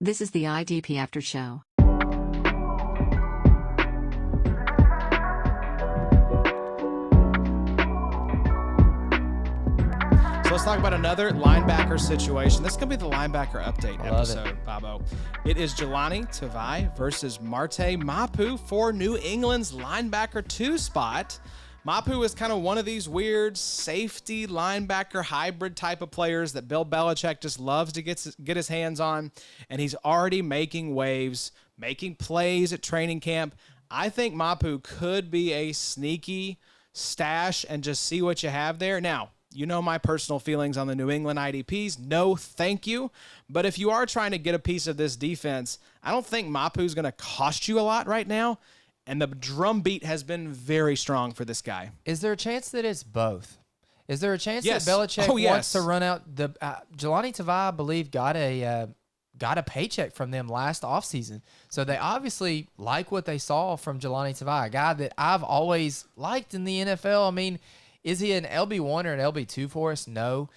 This is the IDP After Show. So let's talk about another linebacker situation. This is going to be the linebacker update episode, Bobo. It is Jelani Tavai versus Marte Mapu for New England's linebacker 2 spot. Mapu is kind of one of these weird safety linebacker hybrid type of players that Bill Belichick just loves to get his hands on, and he's already making waves, making plays at training camp. I think Mapu could be a sneaky stash and just see what you have there. Now, you know my personal feelings on the New England IDPs. No, thank you. But if you are trying to get a piece of this defense, I don't think Mapu is going to cost you a lot right now. And the drumbeat has been very strong for this guy. Is there a chance that it's both? Is there a chance Yes. that Belichick Oh, yes. wants to run out the Jelani Tavai, I believe, got a paycheck from them last offseason. So they obviously like what they saw from Jelani Tavai, a guy that I've always liked in the NFL. I mean, is he an LB1 or an LB2 for us? No.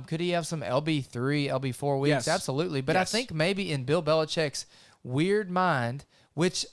Could he have some LB3, LB4 weeks? Yes. Absolutely. But Yes. I think maybe in Bill Belichick's weird mind, which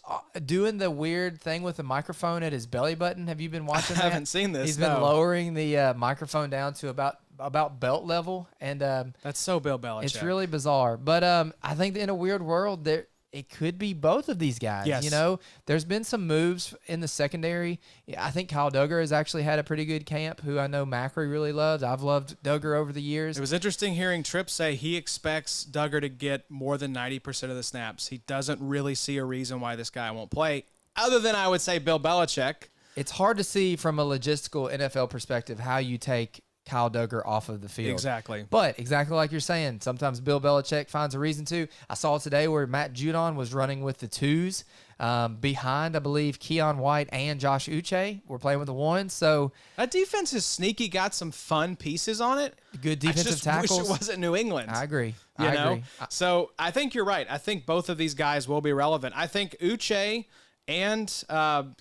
doing the weird thing with the microphone at his belly button, have you been watching that? I haven't seen this. He's been lowering the microphone down to about belt level, and That's so Bill Belichick. it's really bizarre. But I think that in a weird world, it could be both of these guys. Yes. You know, there's been some moves in the secondary. I think Kyle Duggar has actually had a pretty good camp, who I know Macri really loves. I've loved Duggar over the years. It was interesting hearing Tripp say he expects Duggar to get more than 90% of the snaps. He doesn't really see a reason why this guy won't play, other than I would say Bill Belichick. It's hard to see from a logistical NFL perspective how you take Kyle Duggar off of the field. Exactly. But exactly like you're saying, sometimes Bill Belichick finds a reason to. I saw today where Matt Judon was running with the 2s behind, I believe, Keon White and Josh Uche were playing with the 1s. So That defense is sneaky, got some fun pieces on it. good defensive I just tackles. wish it wasn't New England. I agree. You I know? agree. So I think you're right. I think both of these guys will be relevant. I think Uche and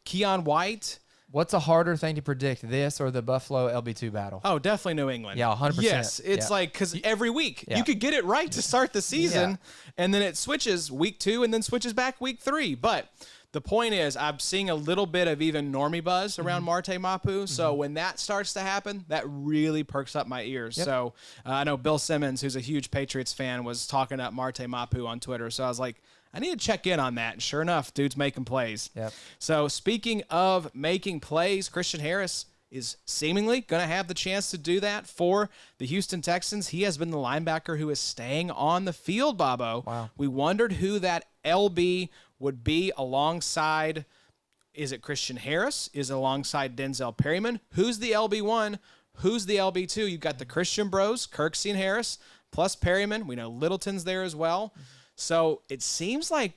Keon White. What's a harder thing to predict, this or the Buffalo LB2 battle? Oh, definitely New England. Yeah, 100%. Yes, it's Yeah. like, because every week Yeah. you could get it right to start the season, and then it switches week 2 and then switches back week 3. But the point is, I'm seeing a little bit of even normie buzz around Marte Mapu. So when that starts to happen, that really perks up my ears. Yep. So I know Bill Simmons, who's a huge Patriots fan, was talking up Marte Mapu on Twitter. So I was like, I need to check in on that. And sure enough, dude's making plays. Yep. So speaking of making plays, Christian Harris is seemingly going to have the chance to do that for the Houston Texans. He has been the linebacker who is staying on the field, Bobo. Wow. We wondered who that LB would be alongside. Is it Christian Harris? Is it alongside Denzel Perryman? Who's the LB1? Who's the LB2? You've got the Christian bros, Kirksey and Harris, plus Perryman. We know Littleton's there as well. So it seems like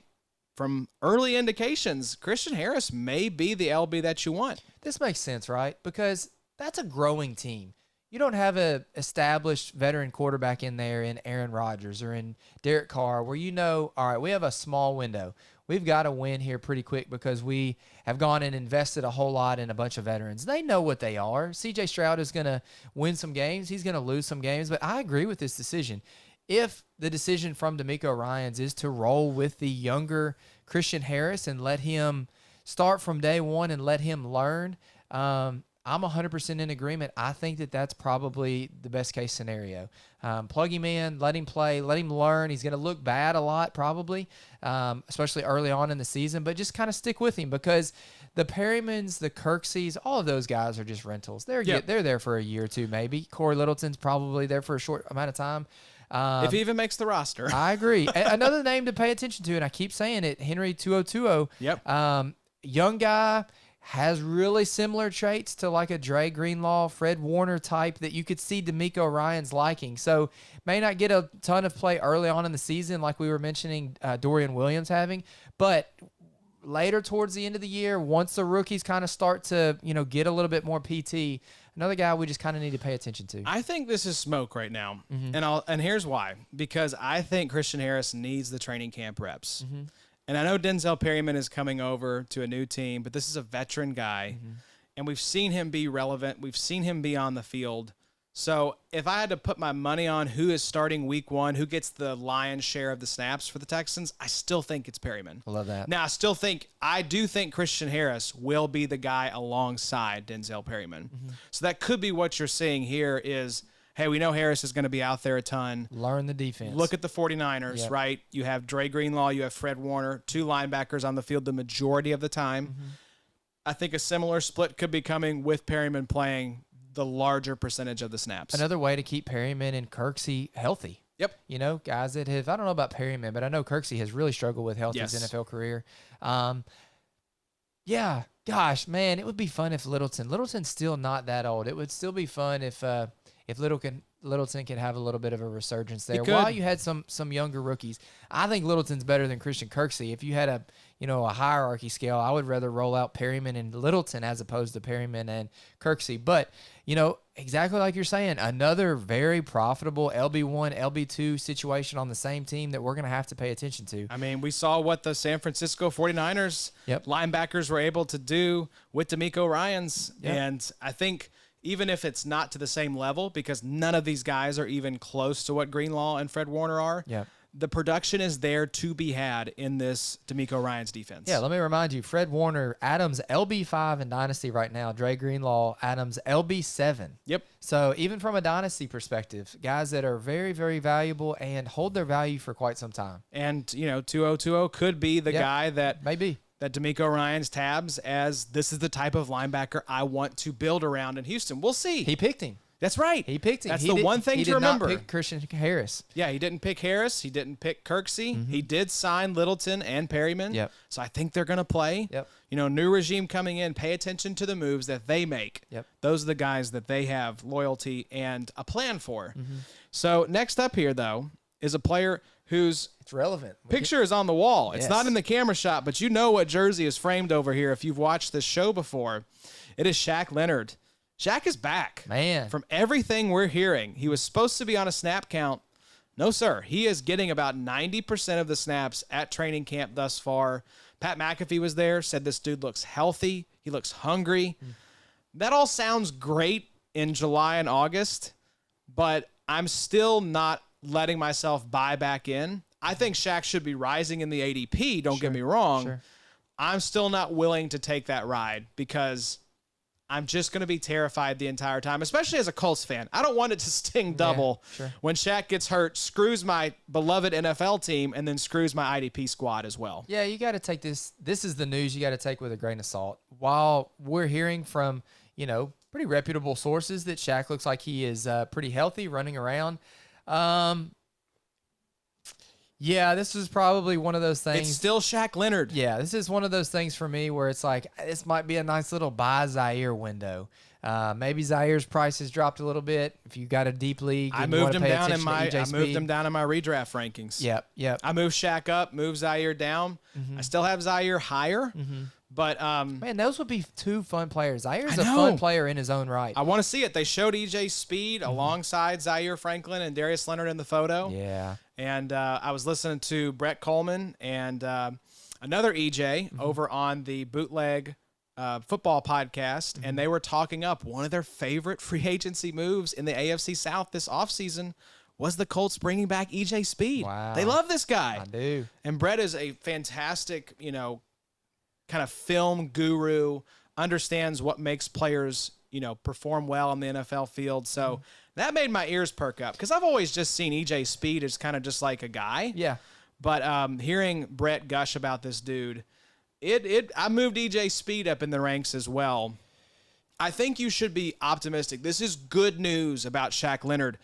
from early indications, Christian Harris may be the LB that you want. This makes sense, right? Because that's a growing team. You don't have a established veteran quarterback in there in Aaron Rodgers or in Derek Carr where you know, all right, we have a small window. We've got to win here pretty quick because we have gone and invested a whole lot in a bunch of veterans. They know what they are. C.J. Stroud is going to win some games. He's going to lose some games. But I agree with this decision. If the decision from DeMeco Ryans is to roll with the younger Christian Harris and let him start from day one and let him learn, I'm 100% in agreement. I think that that's probably the best case scenario. Plug him in, let him play, let him learn. He's going to look bad a lot probably, especially early on in the season, but just kind of stick with him because the Perrymans, the Kirkseys, all of those guys are just rentals. They're there for a year or two maybe. Corey Littleton's probably there for a short amount of time. If he even makes the roster. I agree. Another name to pay attention to, and I keep saying it, Henry 2020. Yep. Young guy, has really similar traits to like a Dre Greenlaw, Fred Warner type that you could see DeMeco Ryans liking. So may not get a ton of play early on in the season like we were mentioning Dorian Williams having, but later towards the end of the year, once the rookies kind of start to, get a little bit more PT, another guy we just kind of need to pay attention to. I think this is smoke right now, and here's why. Because I think Christian Harris needs the training camp reps. And I know Denzel Perryman is coming over to a new team, but this is a veteran guy, and we've seen him be relevant. We've seen him be on the field. So if I had to put my money on who is starting week 1, who gets the lion's share of the snaps for the Texans, I still think it's Perryman. I love that. Now, I do think Christian Harris will be the guy alongside Denzel Perryman. So that could be what you're seeing here is, hey, we know Harris is going to be out there a ton. Learn the defense. Look at the 49ers, right? You have Dre Greenlaw, you have Fred Warner, 2 linebackers on the field the majority of the time. I think a similar split could be coming with Perryman playing the larger percentage of the snaps. Another way to keep Perryman and Kirksey healthy. Yep. You know, guys that have, I don't know about Perryman, but I know Kirksey has really struggled with health his NFL career. Yeah, gosh, man, it would be fun if Littleton's still not that old. It would still be fun if Littleton can have a little bit of a resurgence there. While you had some younger rookies, I think Littleton's better than Christian Kirksey. If you had a hierarchy scale, I would rather roll out Perryman and Littleton as opposed to Perryman and Kirksey. But exactly like you're saying, another very profitable LB1, LB2 situation on the same team that we're going to have to pay attention to. I mean, we saw what the San Francisco 49ers linebackers were able to do with DeMeco Ryans, and I think even if it's not to the same level, because none of these guys are even close to what Greenlaw and Fred Warner are, the production is there to be had in this DeMeco Ryans defense. Yeah, let me remind you, Fred Warner, Adams LB5 in Dynasty right now, Dre Greenlaw, Adams LB7. Yep. So even from a Dynasty perspective, guys that are very, very valuable and hold their value for quite some time. And, 2020 could be the guy that maybe that DeMeco Ryans tabs as this is the type of linebacker I want to build around in Houston. We'll see. He picked him. That's right. He picked him. That's the one thing to remember. He did not pick Christian Harris. Yeah, he didn't pick Harris. He didn't pick Kirksey. He did sign Littleton and Perryman. Yep. So I think they're going to play. Yep. New regime coming in. Pay attention to the moves that they make. Yep. Those are the guys that they have loyalty and a plan for. So next up here, though, is a player whose it's relevant. Picture is on the wall. It's Yes. not in the camera shot, but you know what jersey is framed over here if you've watched this show before. It is Shaq Leonard. Shaq is back. Man. From everything we're hearing, he was supposed to be on a snap count. No, sir. He is getting about 90% of the snaps at training camp thus far. Pat McAfee was there, said this dude looks healthy. He looks hungry. That all sounds great in July and August, but I'm still not letting myself buy back in. I think Shaq should be rising in the ADP, don't get me wrong. Sure. I'm still not willing to take that ride because I'm just going to be terrified the entire time, especially as a Colts fan. I don't want it to sting double when Shaq gets hurt, screws my beloved NFL team, and then screws my IDP squad as well. Yeah, you got to take this. This is the news you got to take with a grain of salt. While we're hearing from, pretty reputable sources that Shaq looks like he is pretty healthy, running around. Yeah, this is probably one of those things. It's still Shaq Leonard. Yeah, this is one of those things for me where it's like, this might be a nice little buy Zaire window. Maybe Zaire's price has dropped a little bit. If you got a deep league, I moved him down in my redraft rankings. Yep. I moved Shaq up, moved Zaire down. I still have Zaire higher. But man, those would be two fun players. Zaire's a fun player in his own right. I want to see it. They showed EJ Speed alongside Zaire Franklin and Darius Leonard in the photo. Yeah. And I was listening to Brett Coleman and another EJ over on the Bootleg Football podcast, and they were talking up one of their favorite free agency moves in the AFC South this offseason was the Colts bringing back EJ Speed. Wow. They love this guy. I do. And Brett is a fantastic, kind of film guru, understands what makes players, perform well on the NFL field. So that made my ears perk up because I've always just seen EJ Speed as kind of just like a guy. Yeah. But hearing Brett gush about this dude, I moved EJ Speed up in the ranks as well. I think you should be optimistic. This is good news about Shaq Leonard,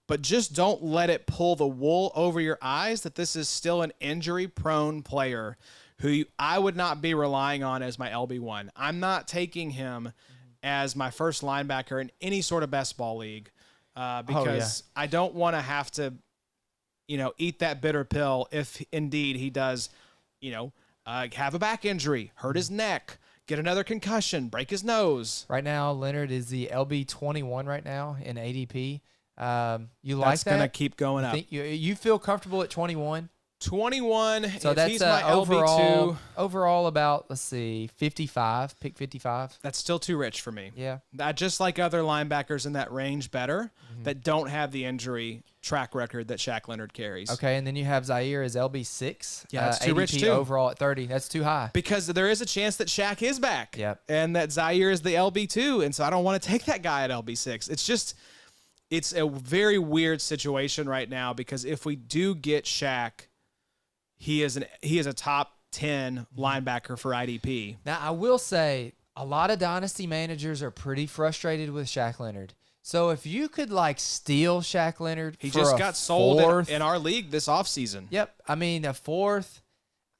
but just don't let it pull the wool over your eyes that this is still an injury-prone player who I would not be relying on as my LB1. I'm not taking him as my first linebacker in any sort of best ball league because I don't want to have to, eat that bitter pill if indeed he does, have a back injury, hurt his neck, get another concussion, break his nose. Right now, Leonard is the LB21 right now in ADP. You like that? That's going to keep going up. You feel comfortable at 21? 21. So if that's he's my overall, LB2, overall about, let's see, 55, pick 55. that's still too rich for me. Yeah. I just like other linebackers in that range better that don't have the injury track record that Shaq Leonard carries. Okay, and then you have Zaire as LB6. Yeah, that's too rich ADP too. Overall at 30. That's too high. Because there is a chance that Shaq is back. Yep. And that Zaire is the LB2, and so I don't want to take that guy at LB6. It's a very weird situation right now because if we do get Shaq, he is a top 10 linebacker for IDP. Now, I will say a lot of dynasty managers are pretty frustrated with Shaq Leonard. So if you could like steal Shaq Leonard, He for just a got sold fourth, in our league this offseason. Yep. I mean, a fourth.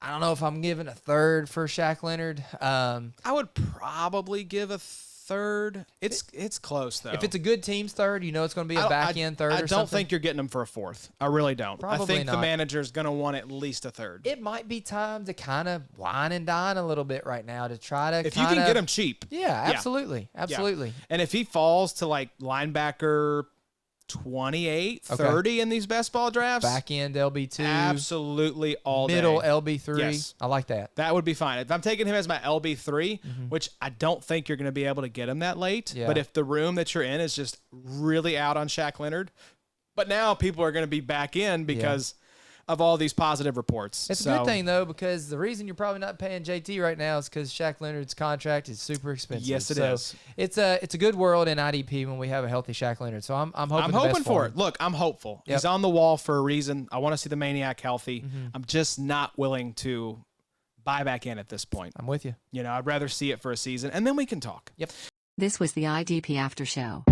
I don't know if I'm giving a third for Shaq Leonard. I would probably give a third. It's close though. If it's a good team's third, you know it's going to be a back end third. I or don't something. think you're getting him for a fourth. I really don't. Probably I think the not. manager's going to want at least a third. It might be time to kind of wine and dine a little bit right now to try to. If you can get him cheap. Yeah, absolutely, absolutely. Yeah. And if he falls to like linebacker 28, 30 in these best ball drafts, Back end LB2, absolutely all middle day. LB3. Yes. I like that. That would be fine. If I'm taking him as my LB3, which I don't think you're going to be able to get him that late, Yeah. but if the room that you're in is just really out on Shaq Leonard, but now people are going to be back in because of all these positive reports. It's a good thing, though, because the reason you're probably not paying JT right now is because Shaq Leonard's contract is super expensive. Yes, it so is. It's a good world in IDP when we have a healthy Shaq Leonard. So I'm hoping I'm the hoping best for him. it. Look, I'm hopeful. Yep. He's on the wall for a reason. I want to see the Maniac healthy. I'm just not willing to buy back in at this point. I'm with you. You know, I'd rather see it for a season, and then we can talk. Yep. This was the IDP After Show.